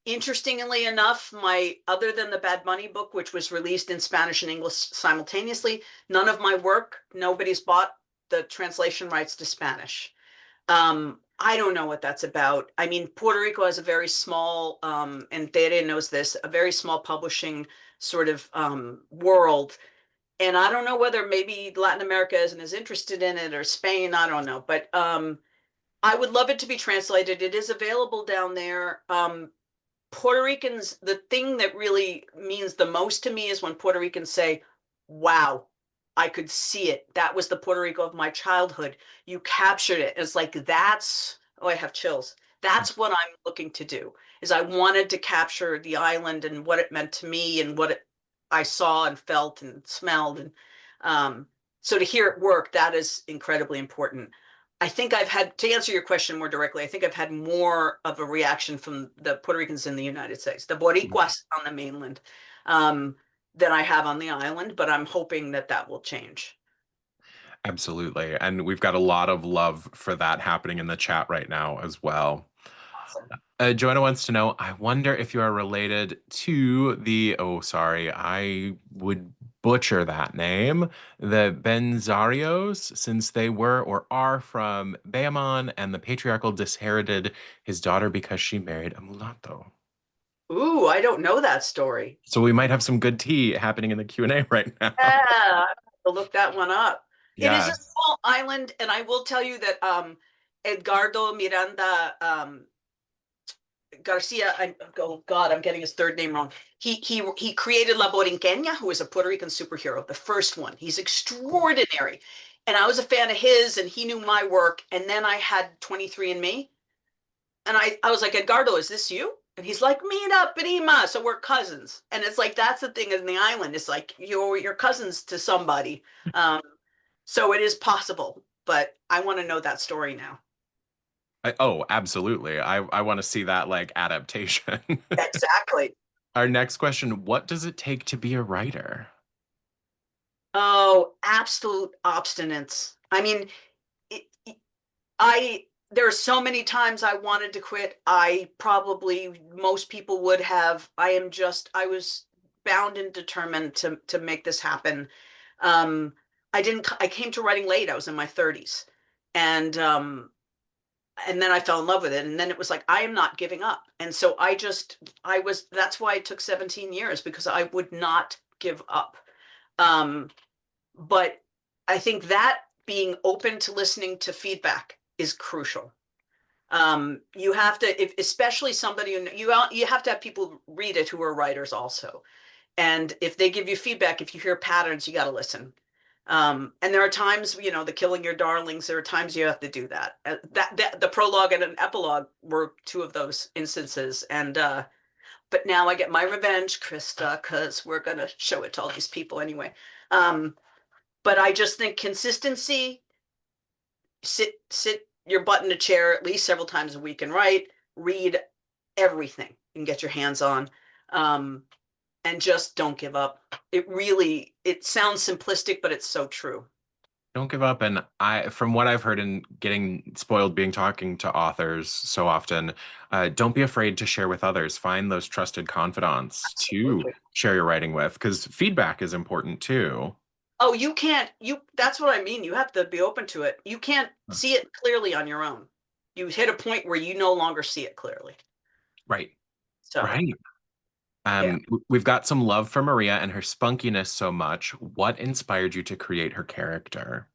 Interestingly enough, my other than the Bad Bunny book, which was released in Spanish and English simultaneously, none of my work, nobody's bought the translation rights to Spanish. I don't know what that's about. I mean, Puerto Rico has a very small, and Tere knows this, a very small publishing sort of world. And I don't know whether maybe Latin America isn't as interested in it or Spain. I don't know. But I would love it to be translated. It is available down there. Puerto Ricans, the thing that really means the most to me is when Puerto Ricans say, wow, I could see it. That was the Puerto Rico of my childhood. You captured it. It's like, oh, I have chills. That's what I'm looking to do, is I wanted to capture the island and what it meant to me and I saw and felt and smelled. And so to hear it work, that is incredibly important. I think I've had, to answer your question more directly, I think I've had more of a reaction from the Puerto Ricans in the United States, the Boricuas on the mainland, than I have on the island, but I'm hoping that that will change. Absolutely. And we've got a lot of love for that happening in the chat right now as well. Awesome. Joanna wants to know, I wonder if you are related to oh, sorry, I would butcher that name, the Benzarios, since they were or are from Bayamon, and the patriarchal disinherited his daughter because she married a mulatto. Ooh, I don't know that story. So we might have some good tea happening in the Q&A right now. Yeah, I have to look that one up. It is a Yes. small island, and I will tell you that Edgardo Miranda Garcia, oh God, I'm getting his third name wrong. He created La Borinqueña, who is a Puerto Rican superhero, the first one. He's extraordinary. And I was a fan of his, and he knew my work. And then I had 23andMe, and I was like, Edgardo, is this you? And he's like, Mira, prima. So we're cousins. And it's like, that's the thing in the island. It's like you're cousins to somebody. Um, so it is possible, but I want to know that story now. Oh, absolutely. I want to see that like adaptation. Exactly. Our next question, what does it take to be a writer? Oh, absolute obstinance. I mean, it, I there are so many times I wanted to quit. I probably most people would have. I was bound and determined to make this happen. Um, I came to writing late. I was in my 30s. And then I fell in love with it. And then it was like, I am not giving up. And so that's why it took 17 years, because I would not give up. Um, but I think that being open to listening to feedback is crucial. You have to, especially somebody you have to have people read it who are writers also. And if they give you feedback, if you hear patterns, you got to listen. And there are times, the killing your darlings, there are times you have to do that. The prologue and an epilogue were two of those instances. And but now I get my revenge, Krista, because we're gonna show it to all these people anyway. But I just think consistency, sit your butt in a chair at least several times a week and write, read everything and get your hands on. And just don't give up. It sounds simplistic, but it's so true. Don't give up. And from what I've heard and getting spoiled being talking to authors so often, don't be afraid to share with others. Find those trusted confidants to Absolutely. share your writing with, because feedback is important too. Oh, you can't, that's what I mean. You have to be open to it. You can't see it clearly on your own. You hit a point where you no longer see it clearly. Right. So, Right. yeah. We've got some love for Maria and her spunkiness so much. What inspired you to create her character?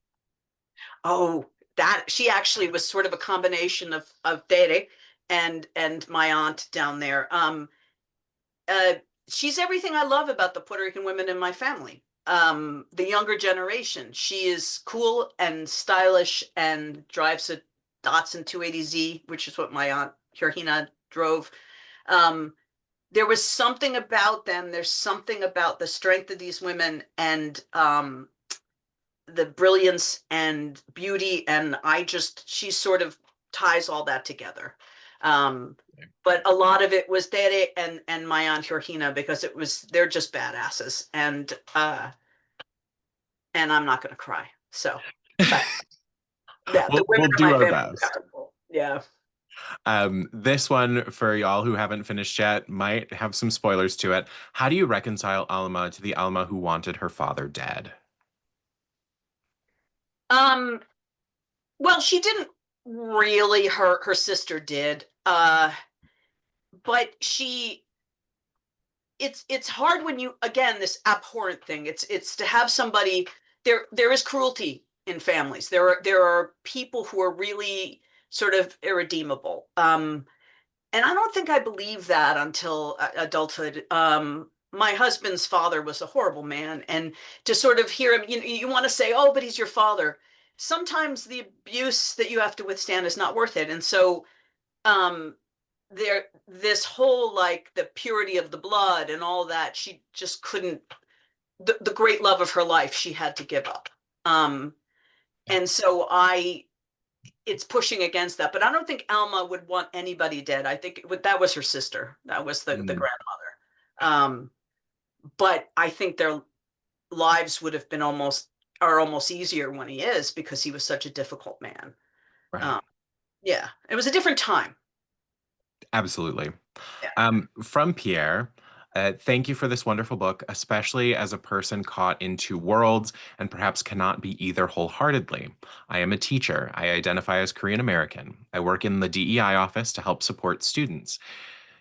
Oh, that she actually was sort of a combination of Tere and my aunt down there. Uh, she's everything I love about the Puerto Rican women in my family. The younger generation. She is cool and stylish and drives a Datsun 280Z, which is what my aunt Georgina drove. Um, there was something about them. There's something about the strength of these women and the brilliance and beauty. And she sort of ties all that together. Um, but a lot of it was Tere and my aunt Georgina, because they're just badasses. And I'm not going to cry. So, but yeah, the women We'll in do my our family are best. powerful. Yeah. This one, for y'all who haven't finished yet, might have some spoilers to it. How do you reconcile Alma to the Alma who wanted her father dead? Um, well, she didn't really. Her sister did. But it's hard when you, again, this abhorrent thing. It's to have somebody, there is cruelty in families. There are people who are really sort of irredeemable. And I don't think I believed that until adulthood. My husband's father was a horrible man, and to sort of hear him, you want to say, "Oh, but he's your father." Sometimes the abuse that you have to withstand is not worth it, and so um, this whole, like, the purity of the blood and all that, she just couldn't. The great love of her life, she had to give up. Um, Yeah. and so it's pushing against that. But I don't think Alma would want anybody dead. I think that was her sister. That was the Mm, grandmother. Um, but I think their lives would have been almost easier when he is, because he was such a difficult man. right. Um, yeah, it was a different time. Absolutely. Yeah. From Pierre, thank you for this wonderful book, especially as a person caught in two worlds and perhaps cannot be either wholeheartedly. I am a teacher. I identify as Korean American. I work in the DEI office to help support students.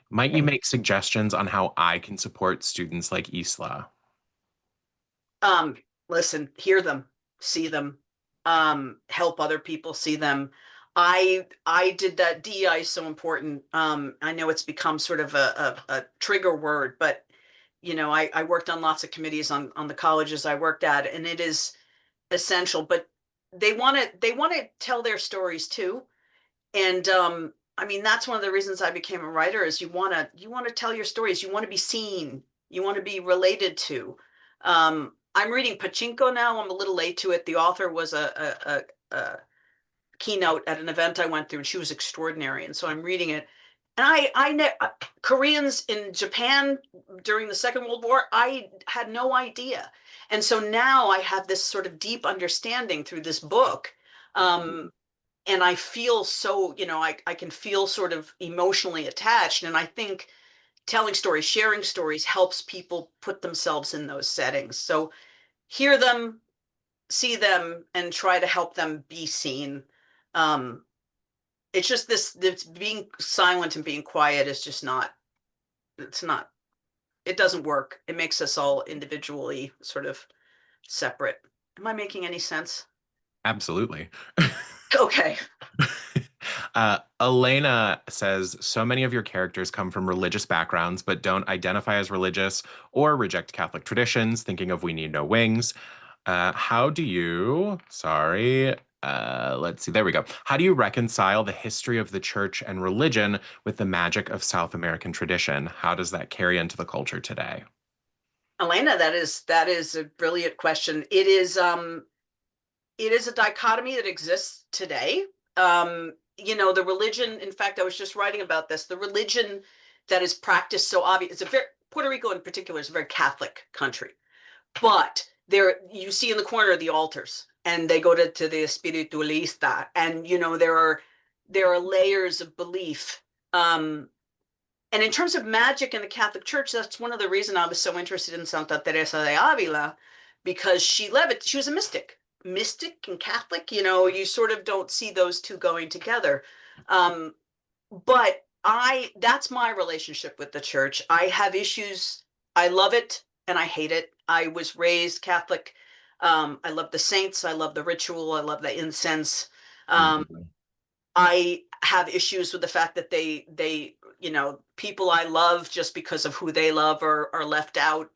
Might you make suggestions on how I can support students like Isla? Um, Listen, hear them, see them, help other people see them. I did that. DEI is so important. I know it's become sort of a trigger word, but I worked on lots of committees on the colleges I worked at, and it is essential. But they want to tell their stories too. And I mean, that's one of the reasons I became a writer, is you want to tell your stories. You want to be seen. You want to be related to. I'm reading Pachinko now. I'm a little late to it. The author was a keynote at an event I went through, and she was extraordinary. And so I'm reading it. And I know Koreans in Japan during the Second World War, I had no idea. And so now I have this sort of deep understanding through this book. And I feel so, I can feel sort of emotionally attached. And I think telling stories, sharing stories helps people put themselves in those settings. So hear them, see them, and try to help them be seen. Um, it's just this being silent and being quiet is just not, it's not, it doesn't work. It makes us all individually sort of separate. Am I making any sense? Absolutely. Okay. Elena says, so many of your characters come from religious backgrounds, but don't identify as religious or reject Catholic traditions, thinking of We Need No Wings. How do you, sorry, let's see, there we go. How do you reconcile the history of the church and religion with the magic of South American tradition? How does that carry into the culture today? Elena, that is a brilliant question. It is a dichotomy that exists today. The religion, in fact, I was just writing about this. The religion that is practiced so obvious, Puerto Rico in particular is a very Catholic country. But there, you see in the corner the altars, and they go to the espiritualista, and there are layers of belief. And in terms of magic in the Catholic Church, that's one of the reasons I was so interested in Santa Teresa de Avila, because she was a mystic and Catholic. You sort of don't see those two going together. Um, but that's my relationship with the church. I have issues. I love it and I hate it. I was raised Catholic. I love the saints. I love the ritual. I love the incense. Um, Mhm. I have issues with the fact that people I love just because of who they love are left out.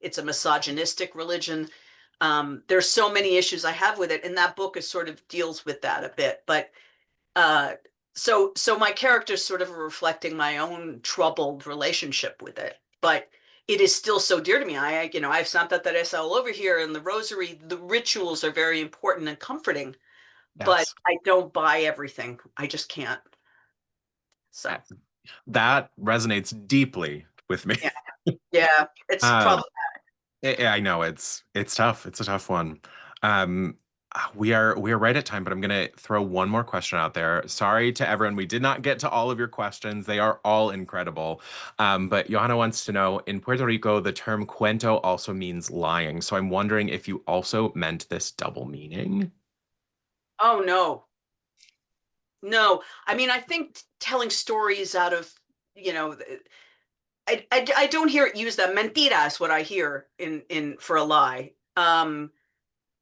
It's a misogynistic religion. There's so many issues I have with it, and that book is sort of deals with that a bit. But uh, so my character's sort of reflecting my own troubled relationship with it, but it is still so dear to me. I have Santa Teresa all over here, and the rosary. The rituals are very important and comforting, but Yes. I don't buy everything. I just can't. Uh, So That resonates deeply with me. yeah, yeah, it's Um, probably I know it's tough. It's a tough one. Um, We are right at time, but I'm gonna throw one more question out there. Sorry to everyone, we did not get to all of your questions. They are all incredible. But Johanna wants to know, in Puerto Rico, the term cuento also means lying. So I'm wondering if you also meant this double meaning. Oh no, no. I mean, I think telling stories out of, you know, I don't hear it used that. Mentira is what I hear in for a lie.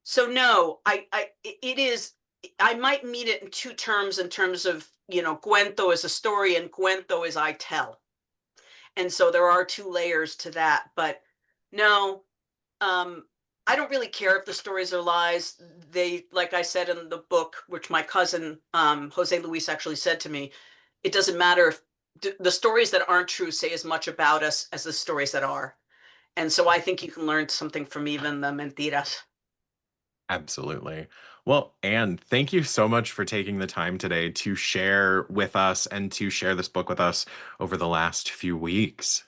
So no, it is. I might mean it in two terms. In terms of, cuento is a story and cuento is I tell. And so there are two layers to that. But no, um, I don't really care if the stories are lies. They, like I said in the book, which my cousin Jose Luis actually said to me, it doesn't matter if the stories that aren't true say as much about us as the stories that are. And so I think you can learn something from even the mentiras. Absolutely. Well, Anne, thank you so much for taking the time today to share with us and to share this book with us over the last few weeks.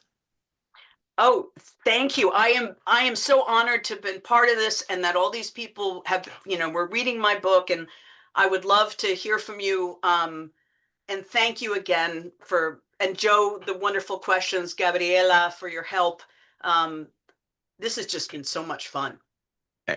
Oh, thank you. I am so honored to have been part of this and that all these people have, were reading my book, and I would love to hear from you. And thank you again and Joe, the wonderful questions, Gabriela, for your help. Um, this has just been so much fun.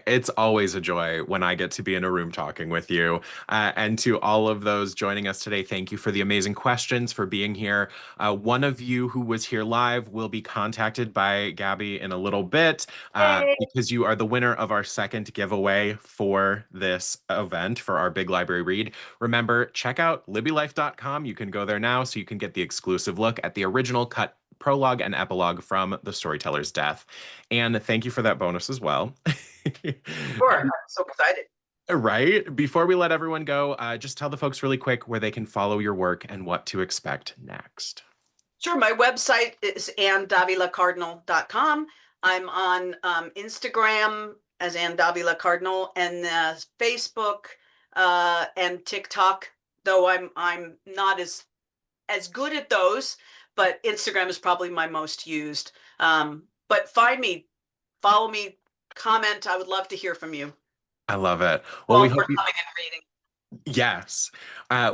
It's always a joy when I get to be in a room talking with you. And to all of those joining us today, thank you for the amazing questions, for being here. One of you who was here live will be contacted by Gabby in a little bit Yay. because you are the winner of our second giveaway for this event, for our Big Library Read. Remember, check out libbylife.com. You can go there now so you can get the exclusive look at the original cut prologue and epilogue from The Storyteller's Death. And thank you for that bonus as well. Sure. I'm so excited. Right. Before we let everyone go, just tell the folks really quick where they can follow your work and what to expect next. Sure. My website is AnnDávilaCardinal.com. I'm on Instagram as Ann Dávila Cardinal, and Facebook and TikTok, though I'm not as good at those, but Instagram is probably my most used. But find me, follow me, comment. I would love to hear from you. I love it. Well, we All for hope you, coming and reading. yes.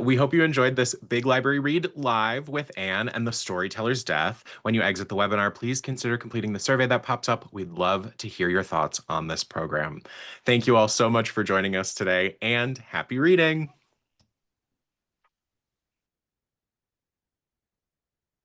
We hope you enjoyed this Big Library Read live with Anne and the Storyteller's Death. When you exit the webinar, please consider completing the survey that pops up. We'd love to hear your thoughts on this program. Thank you all so much for joining us today, and happy reading.